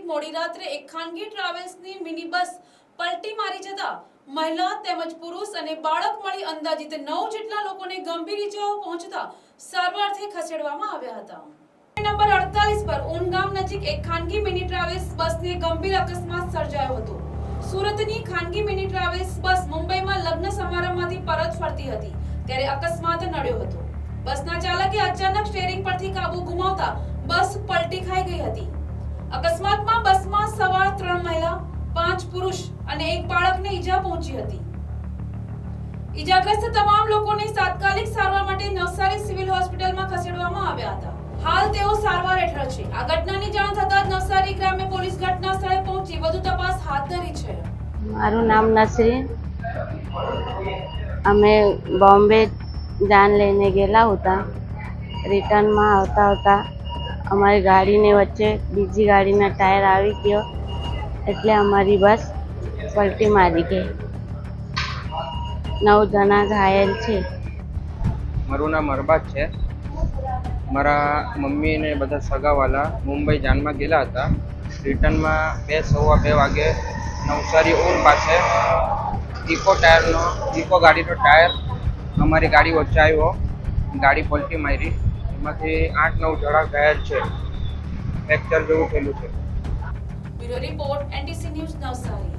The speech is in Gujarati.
મોડી રાત્રે એક ખાનગી ટ્રાવેલ્સની મિની બસ પલટી મારી જતા મહિલા તેમજ પુરુષ અને બાળક મળી અંદાજિત 9 જેટલા લોકોને ગંભીર ઈજાઓ પહોંચતા સારવારથી ખસેડવામાં આવ્યા હતા. નંબર 48 પર ઊન ગામ નજીક એક ખાનગી મિની ટ્રાવેલ્સ બસને ગંભીર અકસ્માત સર્જાયો હતો. સુરતની ખાનગી મિની ટ્રાવેલ્સ બસ મુંબઈમાં લગ્ન સમારંભમાંથી પરત ફરતી હતી ત્યારે અકસ્માત નડ્યો હતો. બસના ચાલકે અચાનક સ્ટીયરિંગ પરથી કાબુ ગુમાવતા બસ પલટી ખાઈ ગઈ હતી. અકસ્માતમાં બસમાં સવાર 3 મહિલા, 5 પુરુષ અને એક બાળકને ઈજા પહોંચી હતી. ઈજાગ્રસ્ત તમામ લોકોને તાત્કાલિક સારવાર માટે નવસારી સિવિલ હોસ્પિટલમાં ખસેડવામાં આવ્યા હતા. હાલ તેઓ સારવાર હેઠળ છે. આ ઘટનાની જાણ થતાં જ નવસારી ગ્રામ્ય પોલીસ ઘટના સ્થળે પહોંચી વધુ તપાસ હાથ ધરી છે. મારું નામ નસરીન. અમે બોમ્બે જાન લઈને ગયેલા હતા. રિટર્નમાં આવતા આવતા અમારી ગાડીની વચ્ચે બીજી ગાડીના ટાયર આવી ગયો એટલે અમારી બસ પલટી મારી ગઈ. 9 જણા ઘાયલ છે. મારું નામ અરબાઝ છે. મારા મમ્મી ને બધા સગાવાલા મુંબઈ જાનમાં ગયેલા હતા. રિટર્નમાં 2:15 વાગે નવસારી ઊન પાસે ઇકો ગાડીનો ટાયર અમારી ગાડી વચ્ચે આવ્યો. ગાડી પલટી મારી. એમાંથી 8-9 જણા ઘાયલ છે. ફ્રેક્ચર જેવું થયેલું છે. Bureau report NTC news Navsari.